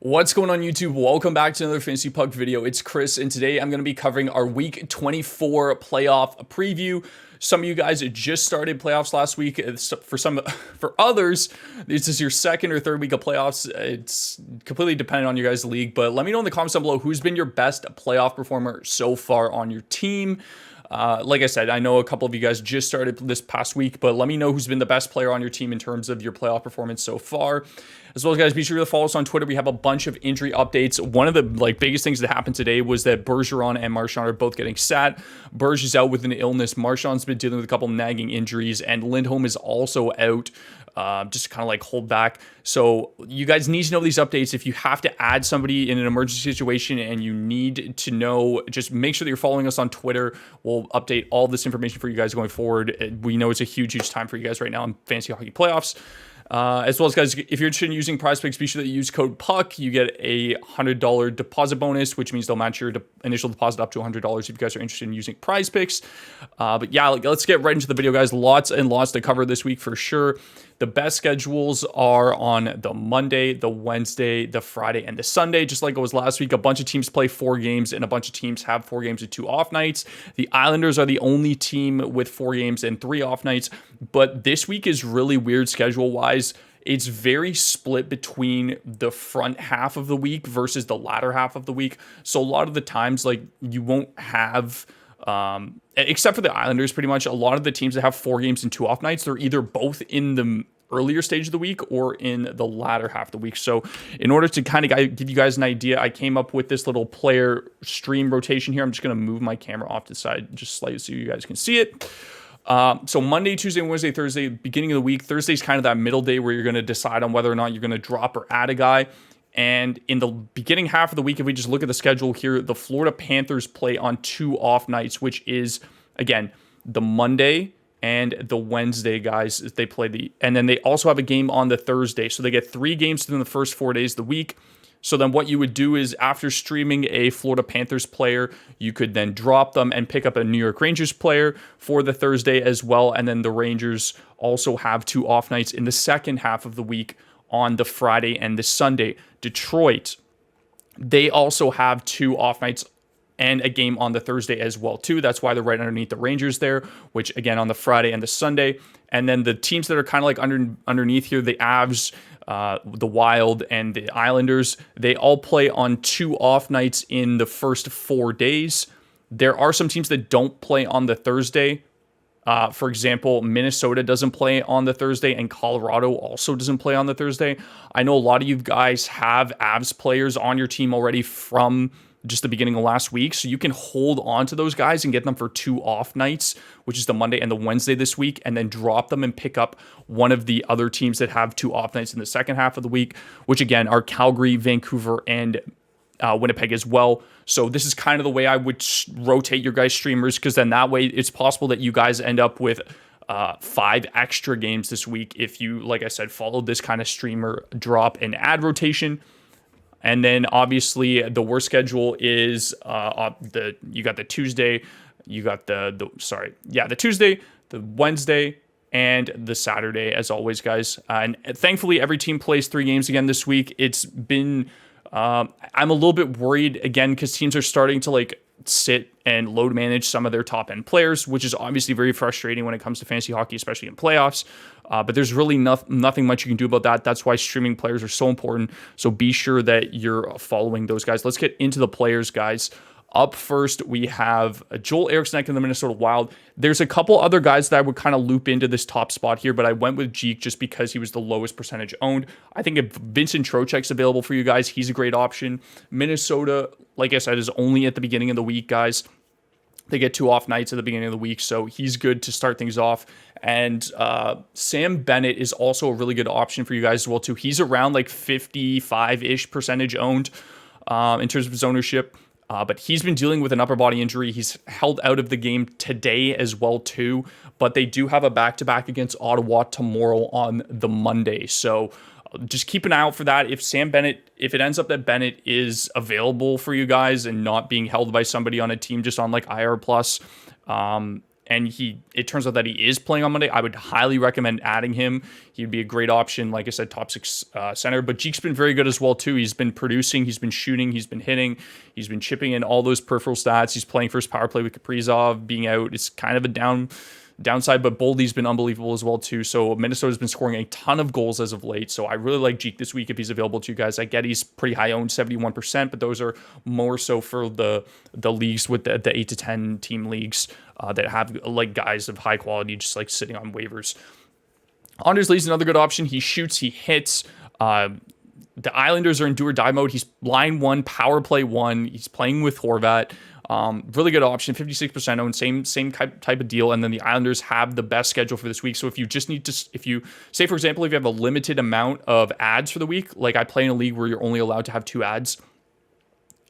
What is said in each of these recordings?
What's going on YouTube? Welcome back to another Fantasy Puck video. It's Chris, and today I'm going to be covering our Week 24 playoff preview. Some of you guys just started playoffs last week. For others, this is your second or third week of playoffs. It's completely dependent on your guys' league, but let me know in the comments down below who's been your best playoff performer so far on your team. Like I said, I know a couple of you guys just started this past week, but let me know who's been the best player on your team in terms of your playoff performance so far. As well as, guys, be sure to follow us on Twitter. We have a bunch of injury updates. One of the biggest things that happened today was that Bergeron and Marchand are both getting sat. Berge is out with an illness. Marchand's been dealing with a couple nagging injuries, and Lindholm is also out. Just kind of hold back. So you guys need to know these updates. If you have to add somebody in an emergency situation and you need to know, just make sure that you're following us on Twitter. We'll update all this information for you guys going forward. We know it's a huge time for you guys right now in fantasy hockey playoffs. As well as, guys, if you're interested in using PrizePicks, be sure that you use code PUCK. You get a $100 deposit bonus, which means they'll match your initial deposit up to $100 if you guys are interested in using PrizePicks. But yeah, let's get right into the video, guys. Lots and lots to cover this week for sure. The best schedules are on the Monday, the Wednesday, the Friday, and the Sunday. Just like it was last week, a bunch of teams play 4 games, and a bunch of teams have 4 games and 2 off nights. The Islanders are the only team with 4 games and 3 off nights. But this week is really weird schedule-wise. It's very split between the front half of the week versus the latter half of the week. So a lot of the times, you won't have... except for the Islanders, pretty much a lot of the teams that have 4 games and 2 off nights, they're either both in the earlier stage of the week or in the latter half of the week. So in order to kind of give you guys an idea, I came up with this little player stream rotation here. I'm just going to move my camera off to the side just slightly so you guys can see it. So Monday, Tuesday, Wednesday, Thursday, beginning of the week. Thursday's kind of that middle day where you're going to decide on whether or not you're going to drop or add a guy. And in the beginning half of the week, if we just look at the schedule here, the Florida Panthers play on 2 off nights, which is, again, the Monday and the Wednesday, guys. They play and then they also have a game on the Thursday. So they get 3 games within the first 4 days of the week. So then what you would do is, after streaming a Florida Panthers player, you could then drop them and pick up a New York Rangers player for the Thursday as well. And then the Rangers also have 2 off nights in the second half of the week on the Friday and the Sunday. Detroit, they also have 2 off nights and a game on the Thursday as well too. That's why they're right underneath the Rangers there, which again on the Friday and the Sunday. And then the teams that are kind of underneath here, the Avs, the Wild, and the Islanders, they all play on 2 off nights in the first 4 days. There are some teams that don't play on the Thursday. For example, Minnesota doesn't play on the Thursday, and Colorado also doesn't play on the Thursday. I know a lot of you guys have Avs players on your team already from just the beginning of last week, so you can hold on to those guys and get them for 2 off nights, which is the Monday and the Wednesday this week, and then drop them and pick up one of the other teams that have 2 off nights in the second half of the week, which again are Calgary, Vancouver, and Winnipeg as well. So this is kind of the way I would rotate your guys' streamers, because then that way it's possible that you guys end up with 5 extra games this week if you, like I said, follow this kind of streamer drop and add rotation. And then obviously the worst schedule is you got the Tuesday, you got the Tuesday, the Wednesday, and the Saturday, as always, guys. And thankfully every team plays 3 games again this week. It's been I'm a little bit worried again because teams are starting to sit and load manage some of their top end players, which is obviously very frustrating when it comes to fantasy hockey, especially in playoffs. But there's really nothing much you can do about that. That's why streaming players are so important. So be sure that you're following those guys. Let's get into the players, guys. Up first, we have Joel Eriksson in the Minnesota Wild. There's a couple other guys that I would kind of loop into this top spot here, but I went with Jeek just because he was the lowest percentage owned. I think if Vincent Trocheck's available for you guys, he's a great option. Minnesota, like I said, is only at the beginning of the week, guys. They get 2 off nights at the beginning of the week, so he's good to start things off. And Sam Bennett is also a really good option for you guys as well, too. He's around 55-ish percentage owned in terms of his ownership. But he's been dealing with an upper body injury. He's held out of the game today as well, too. But they do have a back-to-back against Ottawa tomorrow on the Monday. So just keep an eye out for that. If it ends up that Bennett is available for you guys and not being held by somebody on a team just on IR plus, and it turns out that he is playing on Monday, I would highly recommend adding him. He'd be a great option, like I said, top 6 center. But Jeek's been very good as well too. He's been producing, he's been shooting, he's been hitting, he's been chipping in all those peripheral stats. He's playing first power play with Kaprizov being out. It's kind of a downside, but Boldy's been unbelievable as well too. So Minnesota's been scoring a ton of goals as of late. So I really like Jeek this week if he's available to you guys. I get he's pretty high owned, 71%, but those are more so for the leagues with the 8 to 10 team leagues that have like guys of high quality just like sitting on waivers. Anders Lee's another good option. He shoots, he hits. The Islanders are in do or die mode. He's line 1, power play 1. He's playing with Horvat. Really good option, 56% owned, same type of deal. And then the Islanders have the best schedule for this week. So if you just need to, if you say, for example, if you have a limited amount of ads for the week, like I play in a league where you're only allowed to have 2 ads,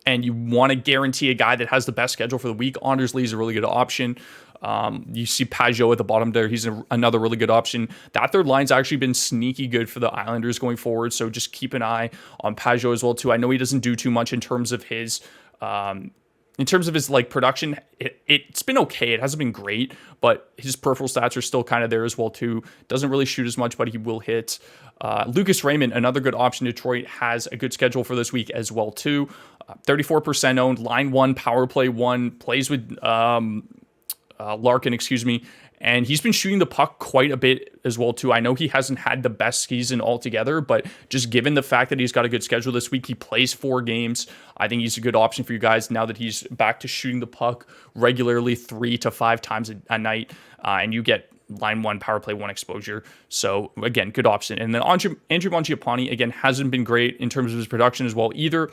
and you want to guarantee a guy that has the best schedule for the week, Anders Lee is a really good option. You see Pajot at the bottom there. He's another really good option. That third line's actually been sneaky good for the Islanders going forward. So just keep an eye on Pajot as well too. I know he doesn't do too much in terms of his like production. It's been okay. It hasn't been great, but his peripheral stats are still kind of there as well too. Doesn't really shoot as much, but he will hit. Lucas Raymond, another good option. Detroit has a good schedule for this week as well too. 34% owned, line 1, power play 1, plays with Larkin, and he's been shooting the puck quite a bit as well too. I know he hasn't had the best season altogether, but just given the fact that he's got a good schedule this week, he plays 4 games. I think he's a good option for you guys now that he's back to shooting the puck regularly 3 to 5 times a night, and you get line 1, power play 1 exposure. So again, good option. And then Andrew Mangiapane, again, hasn't been great in terms of his production as well either.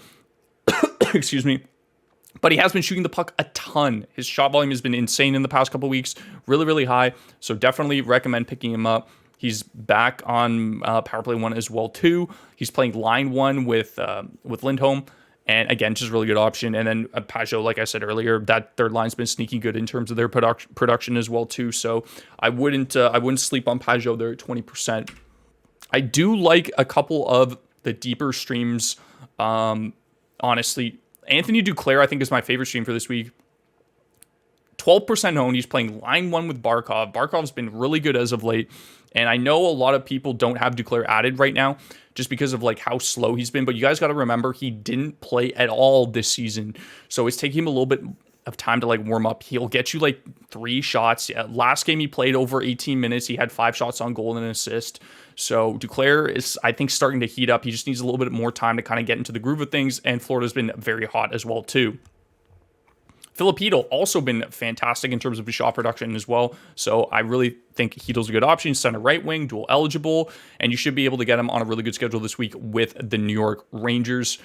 But he has been shooting the puck a ton. His shot volume has been insane in the past couple weeks, really, really high. So definitely recommend picking him up. He's back on power play 1 as well too. He's playing line 1 with Lindholm, and again, just a really good option. And then Pajot, like I said earlier, that third line's been sneaky good in terms of their production as well too. So I wouldn't sleep on Pajot there at 20%. I do like a couple of the deeper streams. Honestly, Anthony Duclair, I think, is my favorite stream for this week. 12% owned. He's playing line 1 with Barkov. Barkov's been really good as of late. And I know a lot of people don't have Duclair added right now just because of like how slow he's been. But you guys got to remember, he didn't play at all this season. So it's taking him a little bit of time to like warm up. He'll get you like 3 shots. Last game he played over 18 minutes. He had 5 shots on goal and an assist. So Duclair is, I think, starting to heat up. He just needs a little bit more time to kind of get into the groove of things. And Florida's been very hot as well too. Filipino also been fantastic in terms of his shot production as well. So I really think Heedle's a good option. Center right wing, dual eligible, and you should be able to get him on a really good schedule this week with the New York Rangers.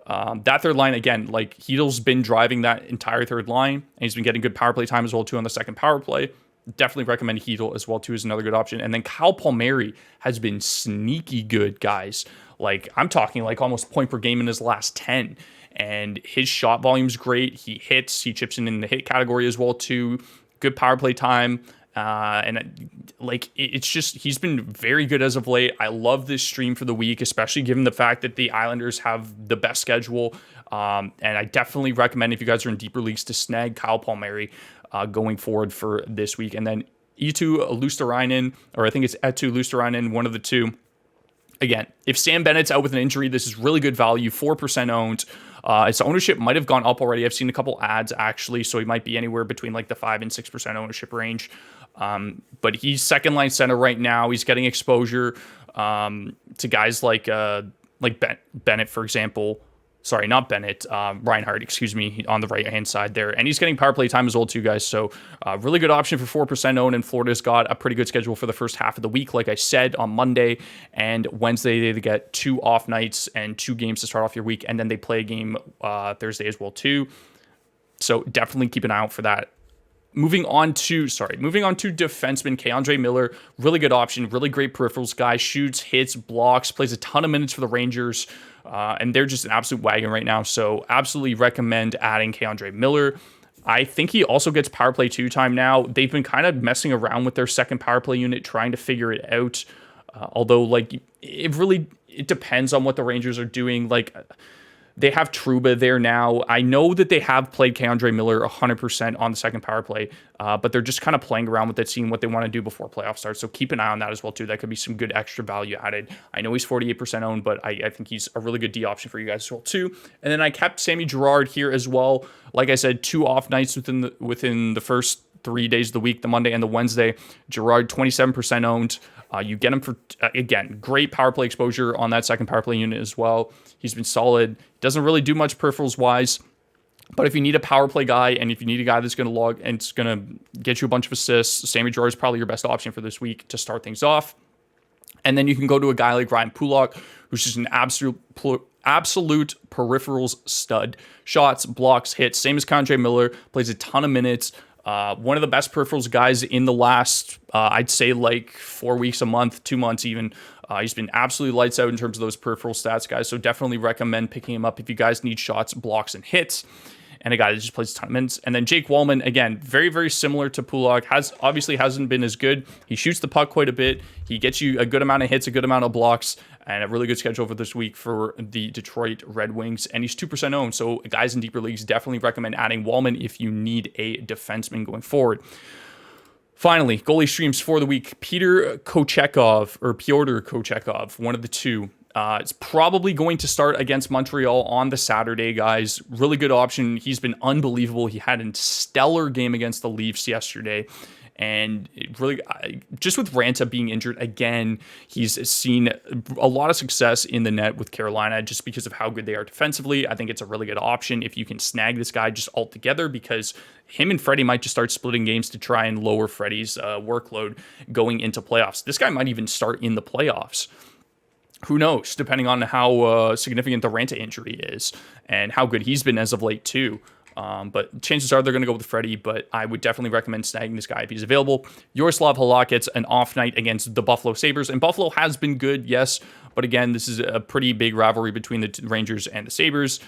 That third line, again, like Heedle's been driving that entire third line, and he's been getting good power play time as well too on the second power play. Definitely recommend Heedle as well too as another good option. And then Kyle Palmieri has been sneaky good, guys. Like I'm talking like almost point per game in his last 10. And his shot volume's great. He hits, he chips in the hit category as well too. Good power play time. It's just, he's been very good as of late. I love this stream for the week, especially given the fact that the Islanders have the best schedule. And I definitely recommend, if you guys are in deeper leagues, to snag Kyle Palmieri going forward for this week. And then Eetu Luosterainen, or I think it's Eetu Luosterainen, one of the two. Again, if Sam Bennett's out with an injury, this is really good value, 4% owned. Its ownership might have gone up already. I've seen a couple ads actually, so he might be anywhere between like the 5 and 6% ownership range. But he's second line center right now. He's getting exposure to guys like Bennett, for example. Sorry, not Bennett. Reinhardt, on the right-hand side there. And he's getting power play time as well, too, guys. So, really good option for 4% owned. And Florida's got a pretty good schedule for the first half of the week. Like I said, on Monday and Wednesday, they get 2 off nights and 2 games to start off your week. And then they play a game Thursday as well, too. So, definitely keep an eye out for that. Moving on to defenseman K'Andre Miller. Really good option. Really great peripherals guy. Shoots, hits, blocks, plays a ton of minutes for the Rangers. And they're just an absolute wagon right now. So absolutely recommend adding K'Andre Miller. I think he also gets power play 2 time now. They've been kind of messing around with their second power play unit, trying to figure it out. Although like it depends on what the Rangers are doing. Like They have Trouba there now. I know that they have played Keandre Miller 100% on the second power play, but they're just kind of playing around with it, seeing what they want to do before playoff starts. So keep an eye on that as well, too. That could be some good extra value added. I know he's 48% owned, but I think he's a really good D option for you guys as well, too. And then I kept Sammy Girard here as well. Like I said, 2 off nights within the first 3 days of the week, the Monday and the Wednesday. Girard, 27% owned. You get him for, again, great power play exposure on that second power play unit as well. He's been solid. Doesn't really do much peripherals-wise. But if you need a power play guy and if you need a guy that's going to log and it's going to get you a bunch of assists, Sammy Girard is probably your best option for this week to start things off. And then you can go to a guy like Ryan Pulock, who's just an absolute peripherals stud. Shots, blocks, hits, same as Keandre Miller, plays a ton of minutes. One of the best peripherals guys in the last, I'd say like 4 weeks, a month, 2 months even. He's been absolutely lights out in terms of those peripheral stats, guys. So definitely recommend picking him up if you guys need shots, blocks, and hits. And a guy that just plays a ton of minutes. And then Jake Wallman, again, very, very similar to Pulock. Obviously hasn't been as good. He shoots the puck quite a bit. He gets you a good amount of hits, a good amount of blocks, and a really good schedule for this week for the Detroit Red Wings. And he's 2% owned. So guys in deeper leagues, definitely recommend adding Wallman if you need a defenseman going forward. Finally, goalie streams for the week. Pyotr Kochekov, one of the two. It's probably going to start against Montreal on the Saturday, guys. Really good option. He's been unbelievable. He had a stellar game against the Leafs yesterday. And it really, just with Ranta being injured again, he's seen a lot of success in the net with Carolina just because of how good they are defensively. I think it's a really good option if you can snag this guy just altogether, because him and Freddie might just start splitting games to try and lower Freddie's workload going into playoffs. This guy might even start in the playoffs. Who knows, depending on how significant the Ranta injury is and how good he's been as of late too. But chances are they're going to go with Freddie, but I would definitely recommend snagging this guy if he's available. Yaroslav Halak gets an off night against the Buffalo Sabres, and Buffalo has been good, yes, but again, this is a pretty big rivalry between the Rangers and the Sabres.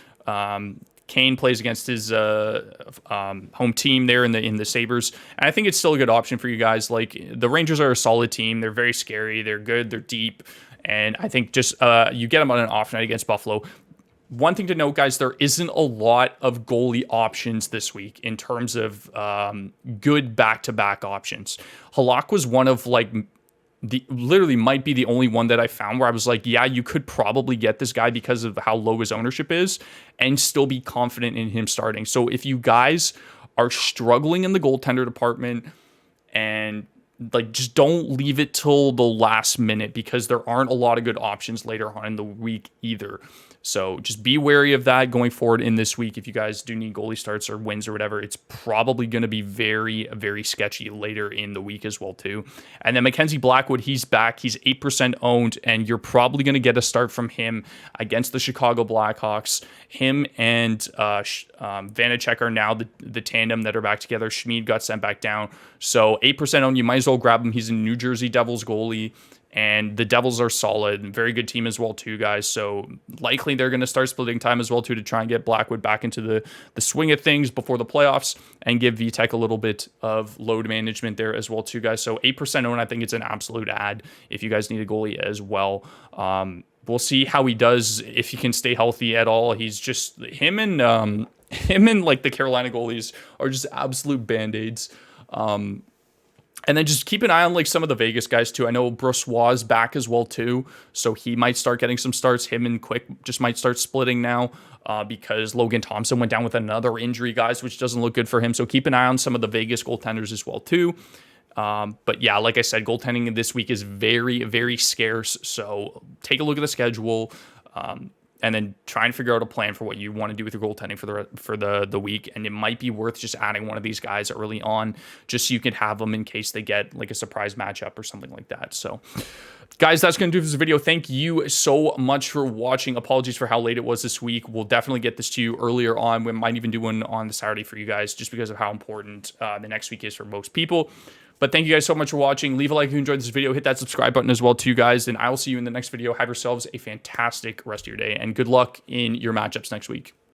Kane plays against his home team there in the Sabres, and I think it's still a good option for you guys. Like, the Rangers are a solid team. They're very scary. They're good. They're deep. And I think just you get them on an off night against Buffalo. One thing to note, guys, there isn't a lot of goalie options this week in terms of good back-to-back options. Halak was one of literally might be the only one that I found where I was like, yeah, you could probably get this guy because of how low his ownership is and still be confident in him starting. So if you guys are struggling in the goaltender department and just don't leave it till the last minute, because there aren't a lot of good options later on in the week either. So just be wary of that going forward in this week. If you guys do need goalie starts or wins or whatever, it's probably going to be very, very sketchy later in the week as well too. And then Mackenzie Blackwood, he's back. He's 8% owned, and you're probably going to get a start from him against the Chicago Blackhawks. Him and Vanacek are now the tandem that are back together. Schmid got sent back down. So 8% owned, you might as well grab him. He's a New Jersey Devils goalie. And the Devils are solid, very good team as well too, guys. So likely they're going to start splitting time as well too to try and get Blackwood back into the swing of things before the playoffs and give Vitek a little bit of load management there as well too, guys. So 8% owned, I think it's an absolute add if you guys need a goalie as well. We'll see how he does, if he can stay healthy at all. He's just him and like the Carolina goalies are just absolute band-aids. And then just keep an eye on like some of the Vegas guys too. I know Brossois is back as well too, so he might start getting some starts. Him and Quick just might start splitting now because Logan Thompson went down with another injury, guys, which doesn't look good for him. So keep an eye on some of the Vegas goaltenders as well too. But yeah, like I said, goaltending this week is very, very scarce. So take a look at the schedule. And then try and figure out a plan for what you want to do with your goaltending for the week. And it might be worth just adding one of these guys early on, just so you can have them in case they get like a surprise matchup or something like that. So, guys, that's going to do this video. Thank you so much for watching. Apologies for how late it was this week. We'll definitely get this to you earlier on. We might even do one on the Saturday for you guys, just because of how important the next week is for most people. But thank you guys so much for watching. Leave a like if you enjoyed this video. Hit that subscribe button as well too, guys. And I will see you in the next video. Have yourselves a fantastic rest of your day. And good luck in your matchups next week.